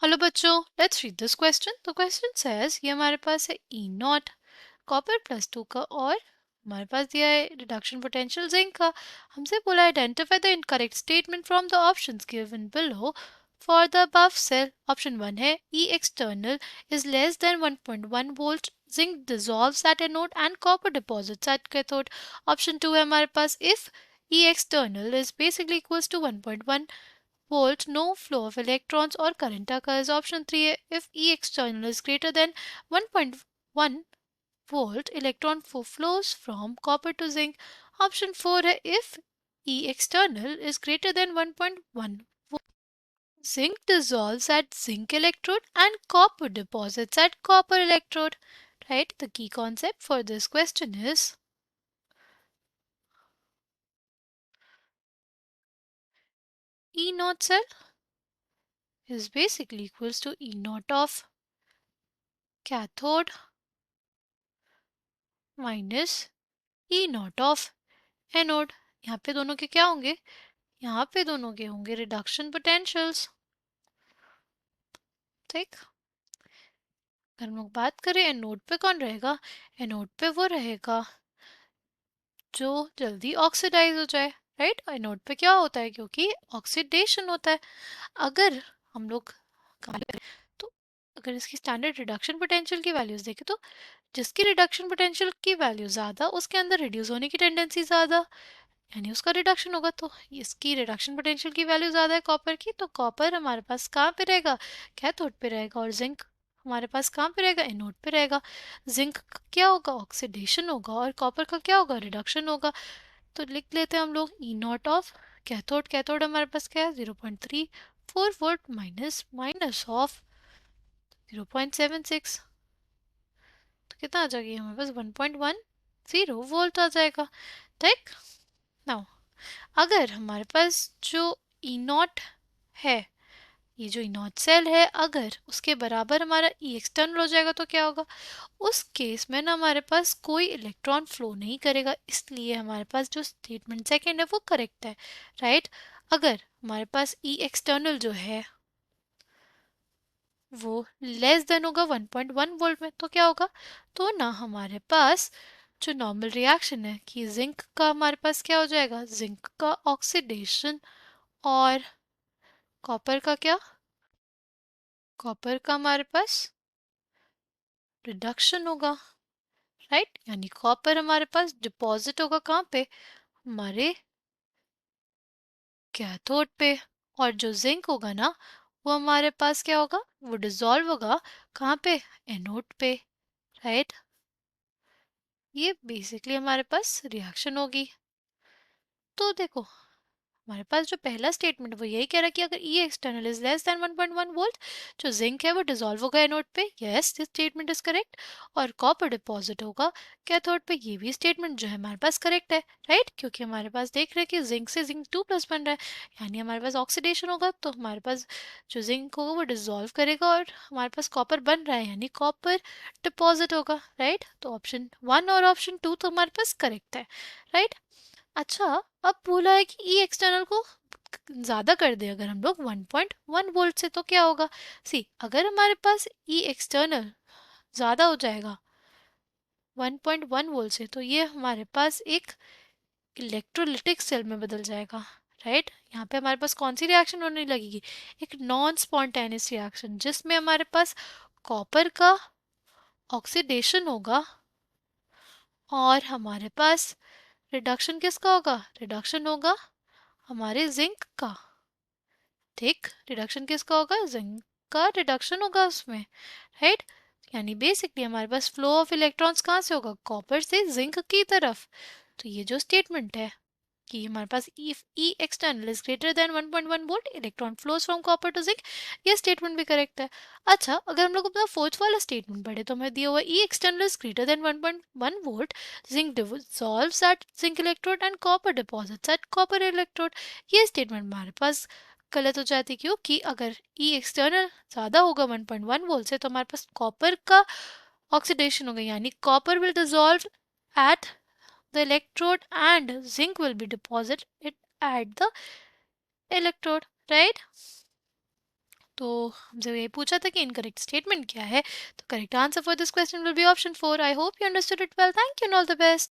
Hello बच्चों, let's read this question. The question says ये हमारे पास है ई नॉट कॉपर प्लस 2 का और हमारे पास दिया है रिडक्शन पोटेंशियल जिंक का। हमसे बोला identify the incorrect statement from the options given below for the above cell. Option 1 है E external is less than 1.1 volt, zinc dissolves at anode and copper deposits at cathode। Option 2 है हमारे पास if E external is basically equals to 1.1 volt, no flow of electrons or current occurs। Option 3 है if E external is greater than 1.1 volt, electron flows from copper to zinc। Option 4 है if E external is greater than 1.1 volt, zinc dissolves at zinc electrode and copper deposits at copper electrode। Right? The key concept for this question is E naught cell is basically equals to E naught of cathode minus E not of anode. यहाँ पे दोनों के क्या होंगे? यहाँ पे दोनों के होंगे रिडक्शन पोटेंशियल्स। ठीक, अगर हम लोग बात करें एनोड पे कौन रहेगा? एनोड पे वो रहेगा जो जल्दी ऑक्सीडाइज हो जाए। राइट, एनोड पे क्या होता है? क्योंकि ऑक्सीडेशन होता है। अगर हम लोग तो अगर इसकी स्टैंडर्ड रिडक्शन पोटेंशियल की वैल्यूज देखें तो जिसकी रिडक्शन पोटेंशियल की वैल्यू ज़्यादा उसके अंदर रिड्यूस होने की टेंडेंसी ज़्यादा, यानी उसका रिडक्शन होगा। तो इसकी रिडक्शन पोटेंशियल की वैल्यू ज़्यादा है कॉपर की, तो कॉपर हमारे पास कहाँ पे रहेगा? कैथोड पे रहेगा। और जिंक हमारे पास कहाँ पे रहेगा? एनोड पे रहेगा। जिंक का क्या होगा? ऑक्सीडेशन होगा और कॉपर का क्या होगा? रिडक्शन होगा। तो लिख लेते हैं हम लोग ई नॉट ऑफ कैथोड। कैथोड हमारे पास क्या है? 0.34 वोल्ट माइनस माइनस ऑफ 0.76, तो कितना आ जाएगी हमारे पास? 1.10 वोल्ट आ जाएगा। ठीक, नाउ अगर हमारे पास जो ई नॉट है, ये जो ई नॉट सेल है, अगर उसके बराबर हमारा ई एक्सटर्नल हो जाएगा तो क्या होगा? उस केस में ना हमारे पास कोई इलेक्ट्रॉन फ्लो नहीं करेगा, इसलिए हमारे पास जो स्टेटमेंट सेकेंड है वो करेक्ट है। राइट, अगर हमारे पास ई एक्सटर्नल जो है वो लेस देन होगा 1.1 वोल्ट में, तो क्या होगा? तो ना हमारे पास जो नॉर्मल रिएक्शन है कि जिंक का हमारे पास क्या हो जाएगा? जिंक का ऑक्सीडेशन और कॉपर का क्या? कॉपर का हमारे पास रिडक्शन होगा। राइट, यानी कॉपर हमारे पास डिपॉजिट होगा कहाँ पे? हमारे कैथोड पे। और जो जिंक होगा ना वो हमारे पास क्या होगा? वो डिसॉल्व होगा कहाँ पे? एनोड पे। राइट, ये बेसिकली हमारे पास रिएक्शन होगी। तो देखो, हमारे पास जो पहला स्टेटमेंट वो यही कह रहा है कि अगर E external is less than 1.1 volt, जो जिंक है वो डिसॉल्व होगा एनोड पे। Yes, this statement is correct. और कॉपर डिपॉजिट होगा कैथोड पे, ये भी स्टेटमेंट जो है हमारे पास करेक्ट है। राइट, क्योंकि हमारे पास देख रहे हैं कि जिंक से जिंक 2 प्लस बन रहा है, यानी हमारे पास ऑक्सीडेशन होगा, तो हमारे पास जो जिंक होगा वो डिसॉल्व करेगा और हमारे पास कॉपर बन रहा है, यानी कॉपर डिपॉजिट होगा। राइट, तो ऑप्शन 1 और ऑप्शन 2 तो हमारे पास करेक्ट है। राइट, अच्छा, अब बोला है कि ई एक्सटर्नल को ज़्यादा कर दे अगर हम लोग 1.1 वोल्ट से, तो क्या होगा? सी, अगर हमारे पास ई एक्सटर्नल ज़्यादा हो जाएगा 1.1 वोल्ट से, तो ये हमारे पास एक इलेक्ट्रोलिटिक सेल में बदल जाएगा। राइट, यहाँ पे हमारे पास कौन सी रिएक्शन होने लगेगी? एक नॉन स्पॉन्टेनियस रिएक्शन, जिसमें हमारे पास कॉपर का ऑक्सीडेशन होगा और हमारे पास रिडक्शन किसका होगा? रिडक्शन होगा हमारे जिंक का। ठीक, रिडक्शन किसका होगा? जिंक का रिडक्शन होगा उसमें। राइट, यानी बेसिकली हमारे पास फ्लो ऑफ इलेक्ट्रॉन्स कहाँ से होगा? कॉपर से जिंक की तरफ। तो ये जो स्टेटमेंट है कि हमारे पास if E external is greater than 1.1 volt, electron flows from copper to zinc, ये स्टेटमेंट भी करेक्ट है। अच्छा, अगर हम लोग अपना फोर्थ वाला स्टेटमेंट पढ़े तो हमें दिया हुआ E external is greater than 1.1 volt, zinc dissolves at zinc electrode and copper deposits at copper electrode. ये स्टेटमेंट हमारे पास गलत हो जाती, क्योंकि अगर ई एक्सटर्नल ज़्यादा होगा 1.1 वोल्ट से, तो हमारे पास कॉपर का ऑक्सीडेशन होगा, यानी copper will dissolve at the electrode and zinc will be deposited at the electrode। right, तो हमसे ये पूछा था कि इनकरेक्ट स्टेटमेंट क्या है, तो correct answer for this question will be option 4. I hope you understood it well. Thank you and all the best.